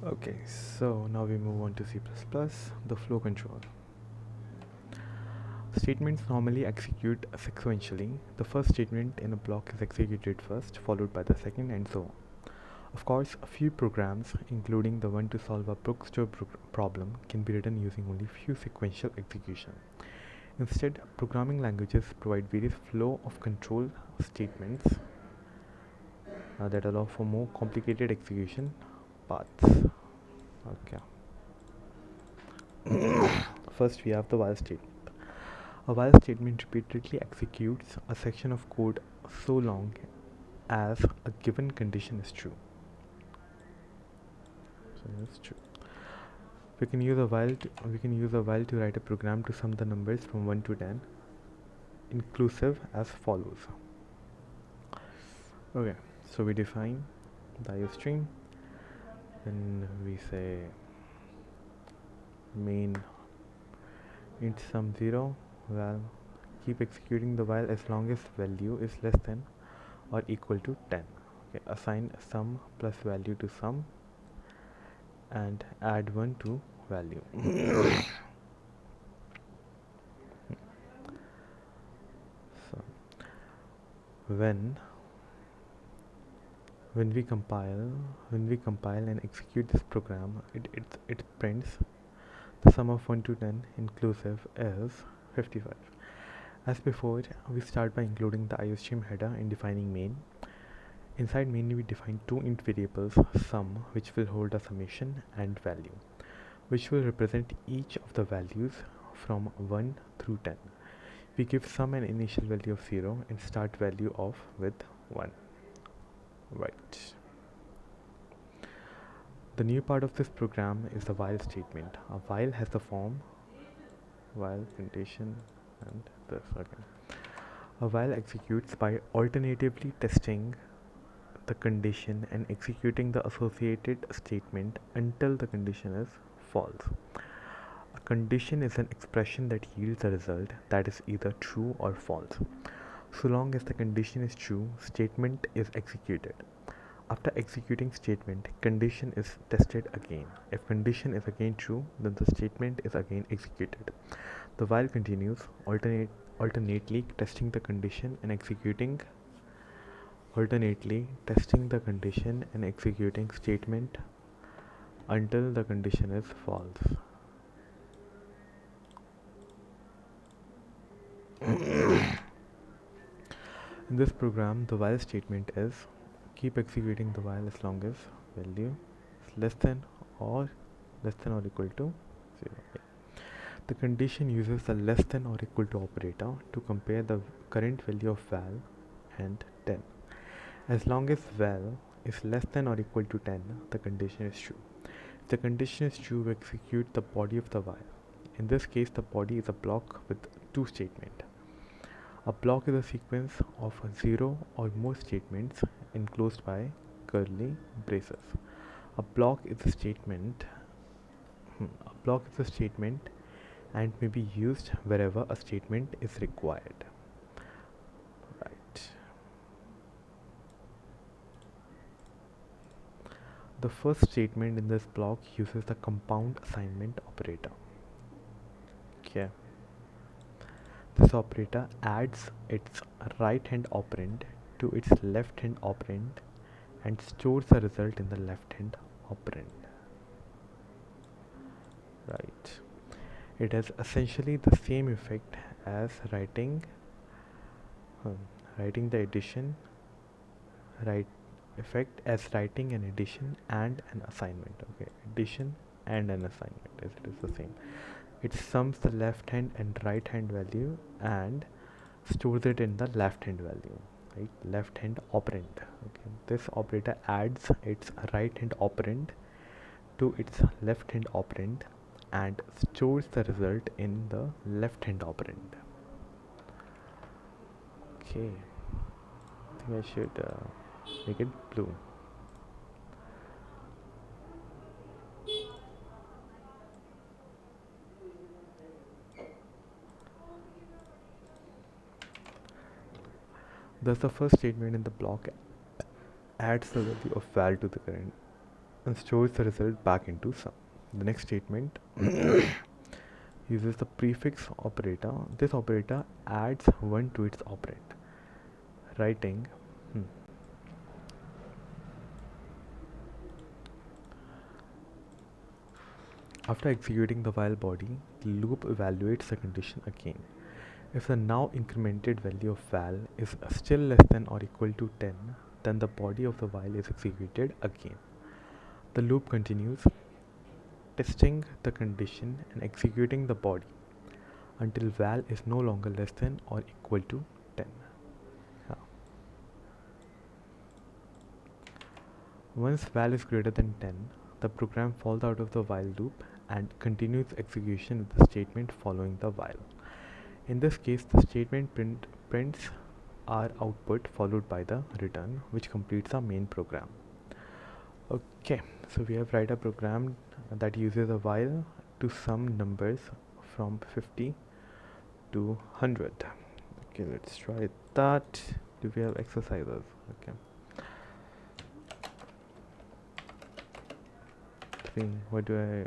Okay, so now we move on to C++, the flow control. Statements normally execute sequentially. The first statement in a block is executed first, followed by the second, and so on. Of course, a few programs, including the one to solve a bookstore problem, can be written using only few sequential execution. Instead, programming languages provide various flow of control statements that allow for more complicated execution paths. Okay. First, we have the while statement. A while statement repeatedly executes a section of code so long as a given condition is true. So that's true. We can use a while to write a program to sum the numbers from 1 to 10, inclusive as follows. Okay, so we define the IOStream, then we say main int sum 0, well, keep executing the while as long as value is less than or equal to 10. Okay, assign sum plus value to sum and add 1 to value. So when we compile and execute this program, it prints the sum of 1 to 10 inclusive is 55. As before, we start by including the IOStream header and defining main. Inside main, we define two int variables, sum, which will hold a summation, and value, which will represent each of the values from 1 through 10. We give sum an initial value of 0 and start value of with 1. Right. The new part of this program is the while statement. A while has the form while condition and this. Okay. A while executes by alternatively testing the condition and executing the associated statement until the condition is false. A condition is an expression that yields a result that is either true or false. So long as the condition is true, statement is executed. After executing statement, condition is tested again. If condition is again true, then the statement is again executed. The while continues, alternately testing the condition and executing statement until the condition is false. In this program, the while statement is keep executing the while as long as value is less than or equal to 0. The condition uses the less than or equal to operator to compare the current value of val and 10. As long as val is less than or equal to 10, the condition is true. If the condition is true, we execute the body of the while. In this case, the body is a block with two statements. A block is a sequence of 0 or more statements enclosed by curly braces. A block is a statement. And may be used wherever a statement is required. Right. The first statement in this block uses the compound assignment operator. Okay. This operator adds its right hand operand to its left hand operand and stores the result in the left hand operand. Right. It has essentially the same effect as writing the addition, writing an addition and an assignment. Okay, addition and an assignment, it is the same. It sums the left hand and right hand value and stores it in the left hand value, right? Left hand operand. Okay, this operator adds its right hand operand to its left hand operand and stores the result in the left hand operand. Okay, I think I should make it blue. Thus the first statement in the block adds the value of val to the current. and stores the result back into sum. The next statement uses the prefix operator. This operator adds 1 to its operand, writing after executing the while body, the loop evaluates the condition again. If the now incremented value of val is still less than or equal to 10, then the body of the while is executed again. The loop continues, testing the condition and executing the body until val is no longer less than or equal to 10. Yeah. Once val is greater than 10, the program falls out of the while loop and continues execution with the statement following the while. In this case, the statement prints our output followed by the return, which completes our main program. Okay, so we have write a program that uses a while to sum numbers from 50 to 100. Okay, let's try that. Do we have exercises? Okay. 3. What do I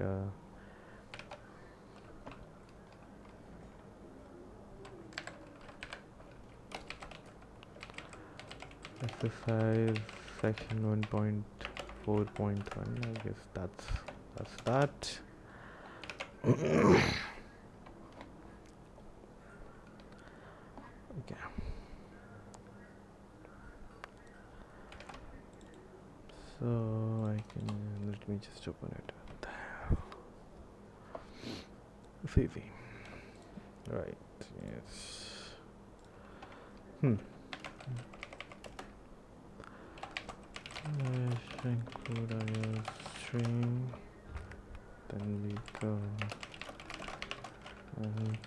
exercise section 1.4.1. I guess that's that. Okay. So let me just open it. It's easy. Right, yes. Include our string, then we go and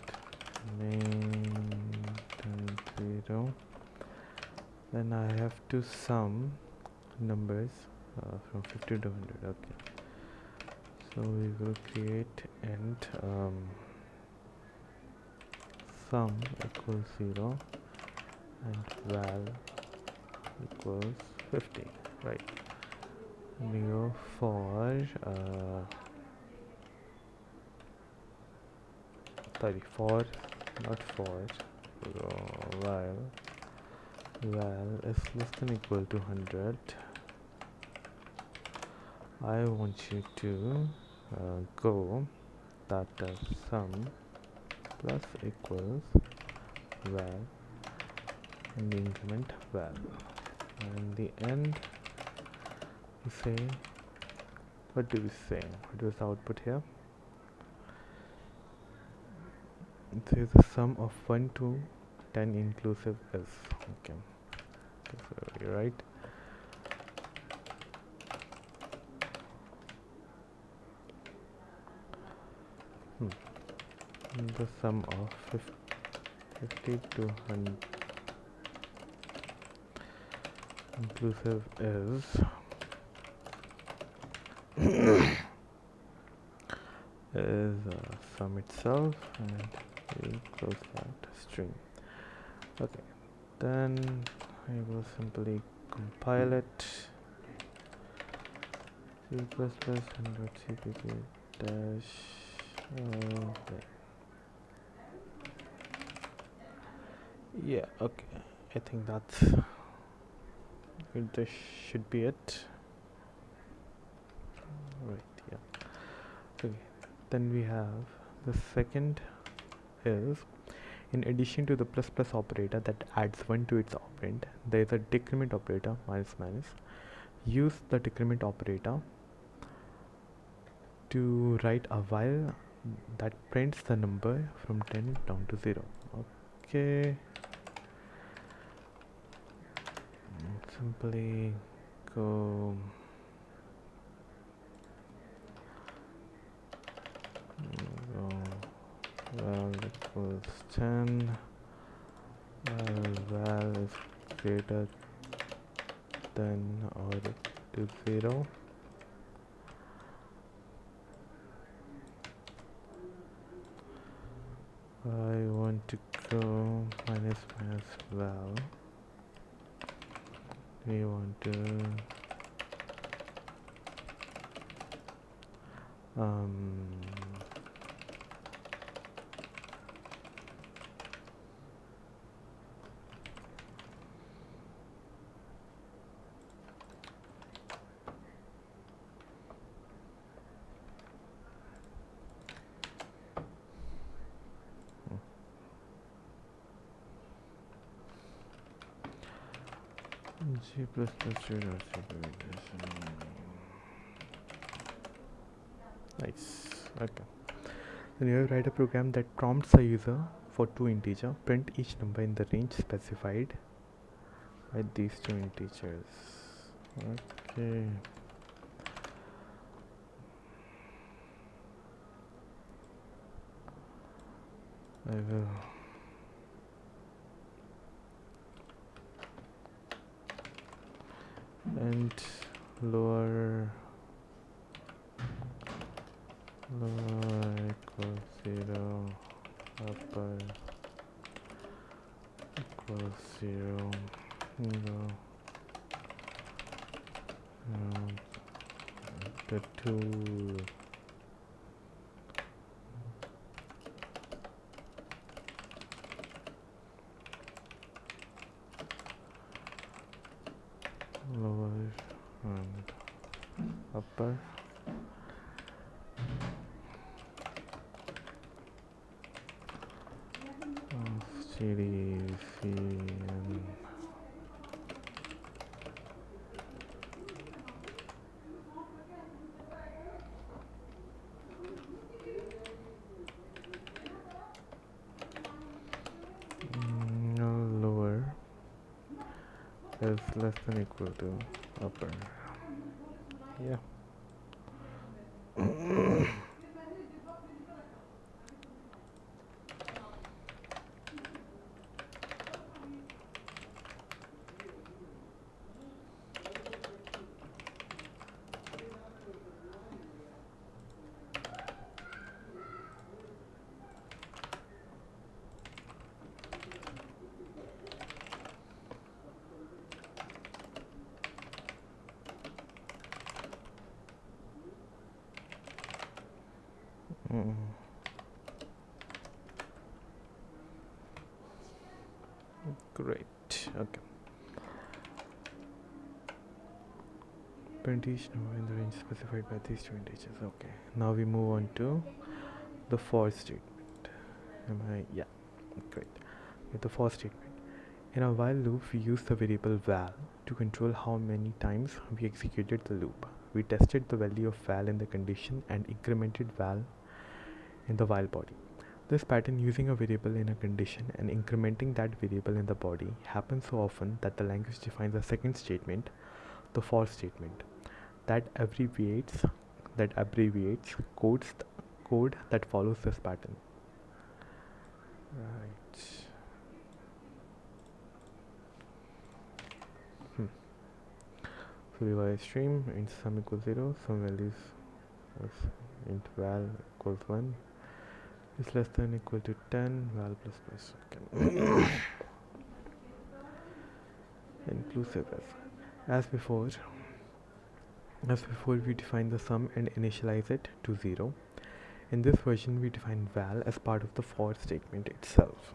main and 0. Then I have to sum numbers from 50 to 100. Okay, so we will create int sum equals 0 and val equals 50, right? And we go for while val is less than equal to 100. I want you to go that sum plus equals val and the increment val, and in the end we say, what do we say? What was the output here? It says the sum of 1 to 10 inclusive is. Okay, so you're right. The sum of 50 to 100 inclusive is sum itself, and we close that string. Okay, then I will simply compile it. C++ 100 CPP dash. Okay. Yeah, okay. I think that's it. This should be it. Right, yeah. Okay, then we have the second is, in addition to the plus plus operator that adds 1 to its operand, there is a decrement operator, minus minus. Use the decrement operator to write a while that prints the number from 10 down to 0. Okay, simply go val equals 10, val is greater than or equal to 0. I want to go minus minus val. We want to Um, G plus plus 2 dot CPP. Nice. Okay. Then you write a program that prompts a user for two integer, print each number in the range specified by these two integers. Okay. I will and lower equals 0, upper equals 0, no, the two lower and upper of series C and lower is less than equal to upper. Yeah. Mm. Great. Okay. Print each number in the range specified by these two integers. Okay. Now we move on to the for statement. Am I? Yeah. Great. With the for statement. In a while loop, we use the variable val to control how many times we executed the loop. We tested the value of val in the condition and incremented val in the while body. This pattern using a variable in a condition and incrementing that variable in the body happens so often that the language defines a second statement, the for statement, that abbreviates code that follows this pattern. Right. So revise stream int sum equals 0, some values was int val equals 1 is less than equal to 10, val plus plus. Okay. Inclusive as before. As before, we define the sum and initialize it to 0. In this version, we define val as part of the for statement itself.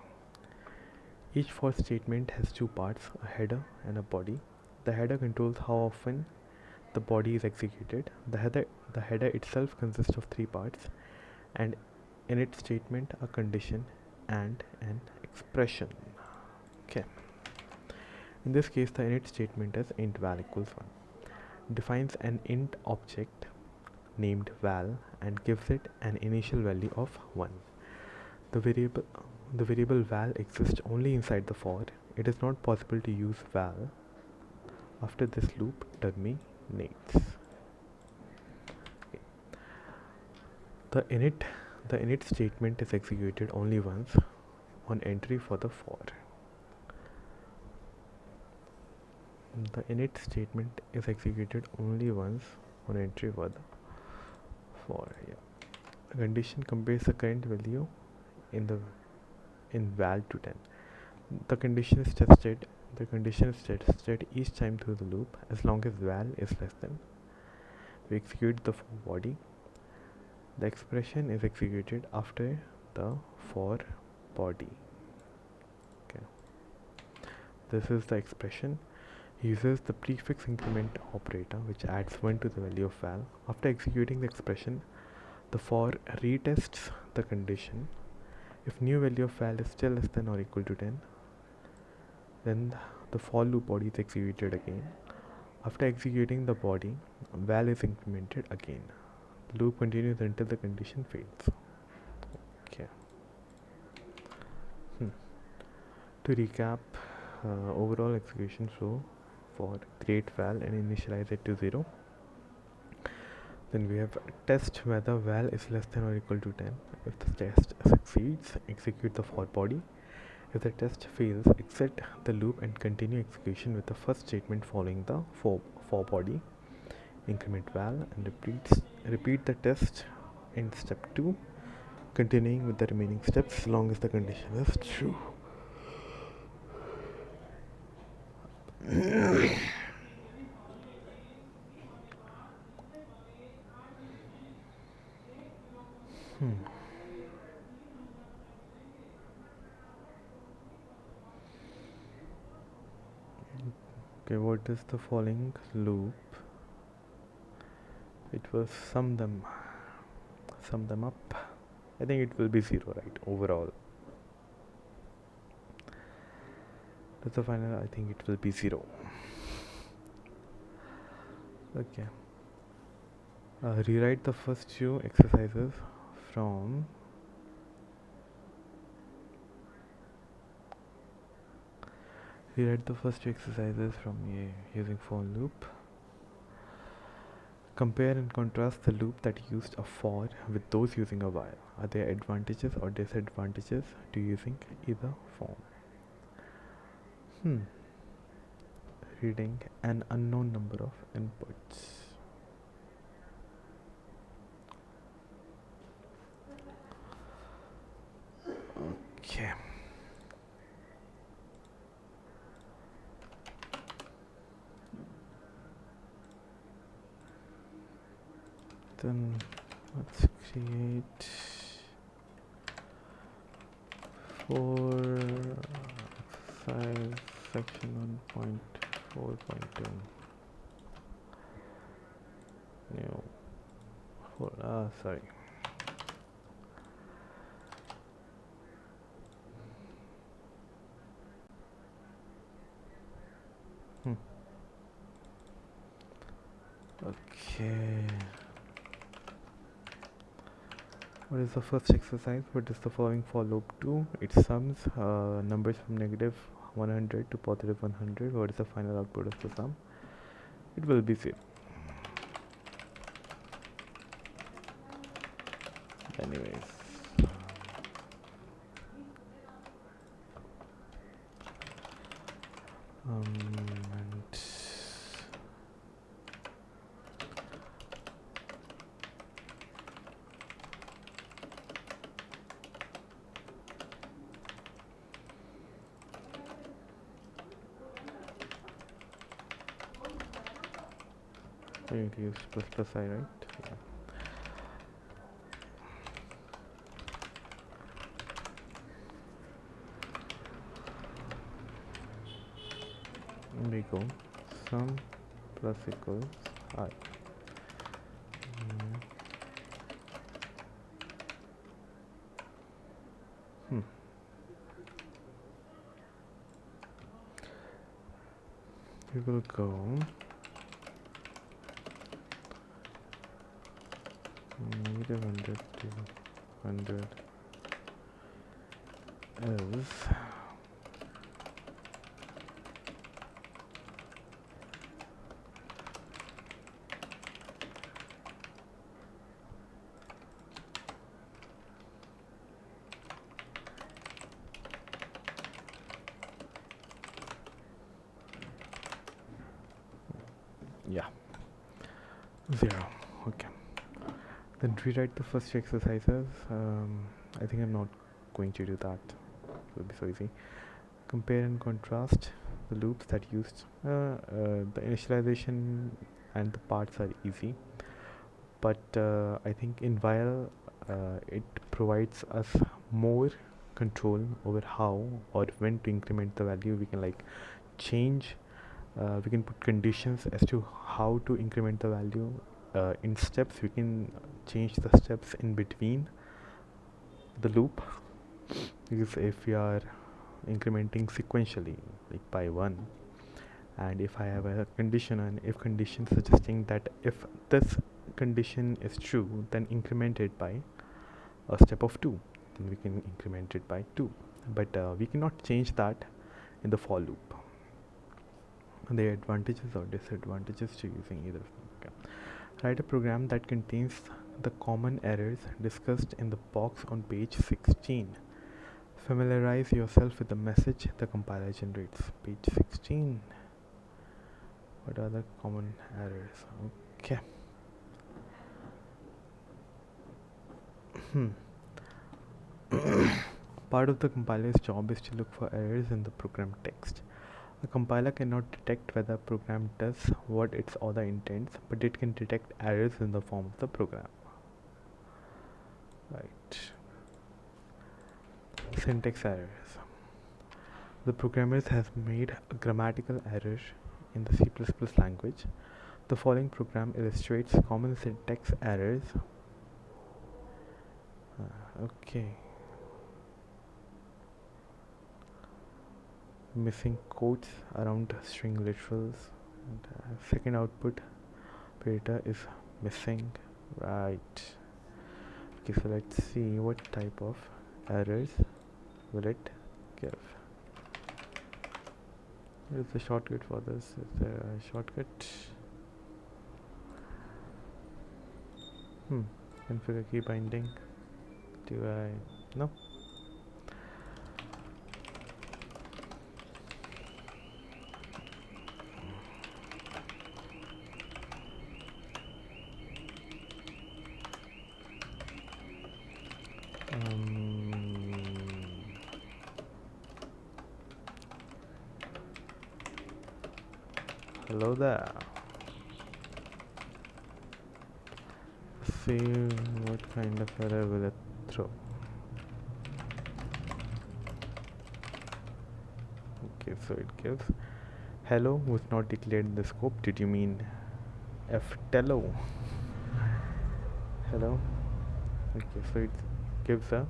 Each for statement has two parts, a header and a body. The header controls how often the body is executed. The header itself consists of three parts, and init statement, a condition, and an expression. Okay. In this case, the init statement is int val equals 1. Defines an int object named val and gives it an initial value of 1. The variable val exists only inside the for. It is not possible to use val after this loop terminates. Okay. The init statement is executed only once on entry for the for. The init statement is executed only once on entry for the for. Yeah. A condition compares the current value in val to 10. The condition is tested each time through the loop as long as val is less than. We execute the for body. The expression is executed after the for body. Okay. This is the expression. Uses the prefix increment operator which adds 1 to the value of val. After executing the expression, the for retests the condition. If new value of val is still less than or equal to 10, then the for loop body is executed again. After executing the body, val is incremented again. The loop continues until the condition fails. Okay. To recap, overall execution flow for create val and initialize it to 0. Then we have test whether val is less than or equal to 10. If the test succeeds, execute the for body. If the test fails, exit the loop and continue execution with the first statement following the for body. Increment val and repeat the test in step 2, continuing with the remaining steps as long as the condition is true. Okay, what is the following loop? It was sum them up. I think it will be 0, right? Overall. That's the final. I think it will be 0. Okay. Rewrite the first few exercises from using for loop. Compare and contrast the loop that used a for with those using a while. Are there advantages or disadvantages to using either form? Reading an unknown number of inputs. Okay. Then let's create for exercise section 1.4.2 new sorry. Okay. What is the first exercise? What is the following for loop 2? It sums numbers from negative 100 to positive 100. What is the final output of the sum? It will be 0. Anyways. And I need to use plus I, right? Yeah. There we go. Sum plus equals I. We will go negative 100 to 100 is yeah 0. Okay, then rewrite the first exercises. I think I'm not going to do that. It will be so easy. Compare and contrast the loops that used the initialization and the parts are easy, but I think in while it provides us more control over how or when to increment the value. We can like change, we can put conditions as to how to increment the value in steps. We can change the steps in between the loop, because if we are incrementing sequentially like by one, and if I have a condition, and if condition suggesting that if this condition is true, then increment it by a step of 2, then we can increment it by 2, but we cannot change that in the for loop. The advantages or disadvantages to using either of them. Okay. Write a program that contains the common errors discussed in the box on page 16. Familiarize yourself with the message the compiler generates. Page 16. What are the common errors? Okay. Part of the compiler's job is to look for errors in the program text. A compiler cannot detect whether a program does what its author intends, but it can detect errors in the form of the program. Right. Syntax errors. The programmers have made a grammatical error in the C++ language. The following program illustrates common syntax errors. Okay. Missing quotes around string literals. And, second output parameter is missing. Right. Okay, so let's see what type of errors will it give. What is the shortcut for this? Is there a shortcut? Configure key binding. Do I? No. Hello there. See what kind of error will it throw. Okay, so it gives hello was not declared in the scope. Did you mean ftello? Hello. Okay, so it gives a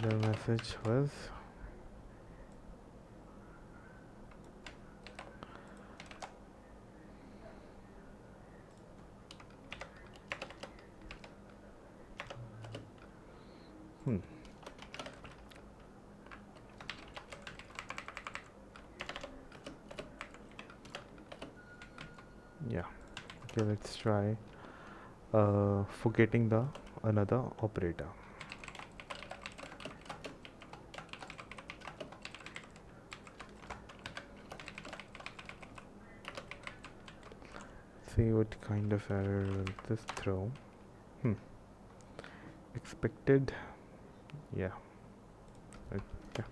the message was yeah. Okay, let's try forgetting the another operator. See what kind of error will this throw. Expected. Yeah. Okay.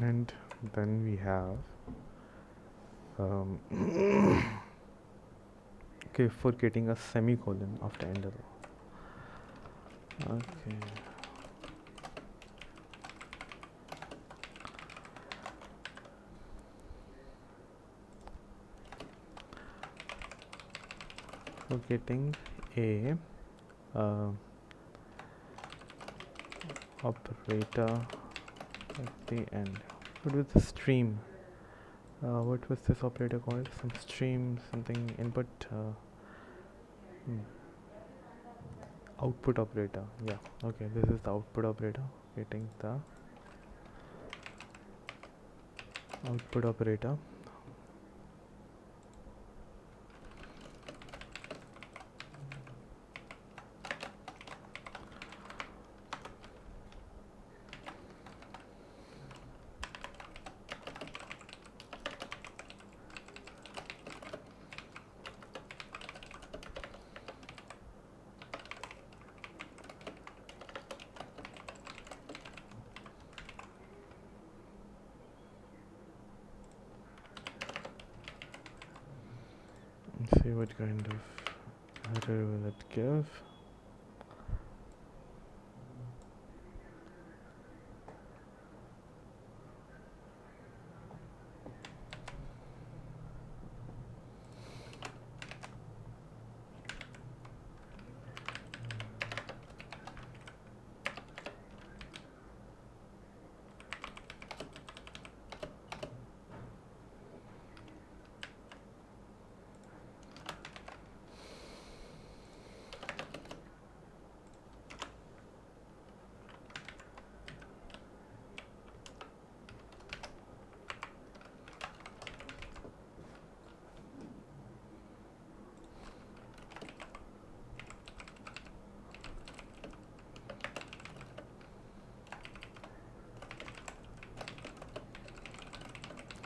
And then we have okay, forgetting a semicolon after end. Okay. for getting a uh, operator at the end. What was the stream? What was this operator called? Some stream, something input, hmm, output operator. Yeah, okay, this is the output operator. Getting the output operator. Let's see what kind of error will it give.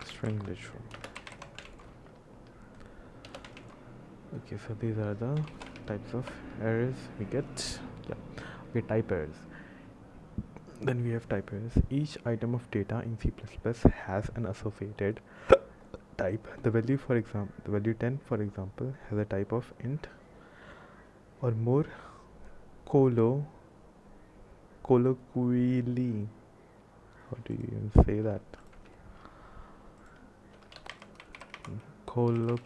String literal. Okay, so these are the types of errors we get. Yeah, okay, type errors. Then we have type errors. Each item of data in C++ has an associated type. The value 10, for example, has a type of int, or more collo colloquially. How do you even say that? Colloquially.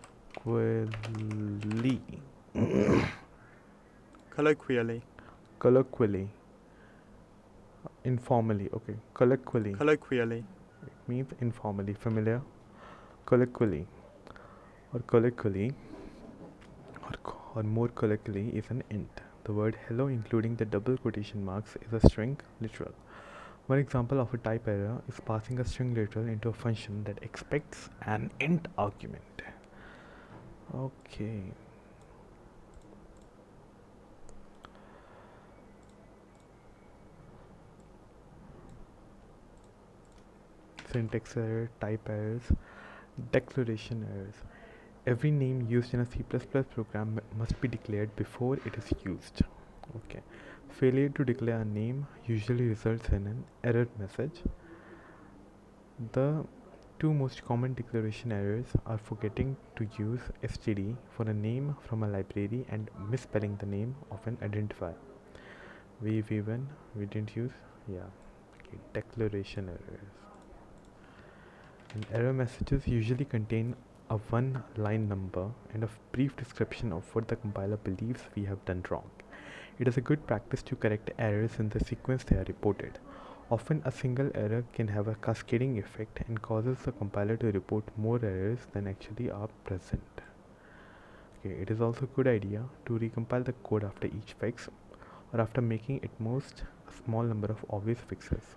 Colloquially. Colloquially. Informally. Okay. Colloquially. Colloquially. It means informally. Familiar. Colloquially. Or colloquially. Or more colloquially is an int. The word hello, including the double quotation marks, is a string literal. One example of a type error is passing a string literal into a function that expects an int argument. Okay. Syntax error, type errors, declaration errors. Every name used in a C++ program must be declared before it is used. Okay. Failure to declare a name usually results in an error message. The two most common declaration errors are forgetting to use std for a name from a library and misspelling the name of an identifier. We didn't use, yeah. Okay, declaration errors. And error messages usually contain a one line number and a brief description of what the compiler believes we have done wrong. It is a good practice to correct errors in the sequence they are reported. Often, a single error can have a cascading effect and causes the compiler to report more errors than actually are present. Okay, it is also a good idea to recompile the code after each fix, or after making at most a small number of obvious fixes.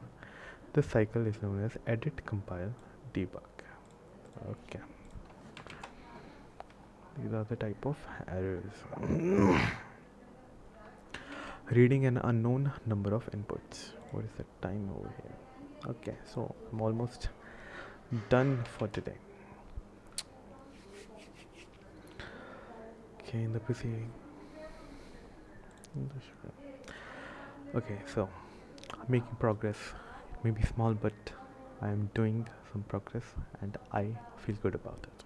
This cycle is known as edit, compile, debug. Okay, these are the type of errors. Reading an unknown number of inputs. What is the time over here? Okay, so I'm almost done for today. Okay, in the preceding. Okay, so I'm making progress. It may be small, but I am doing some progress and I feel good about it.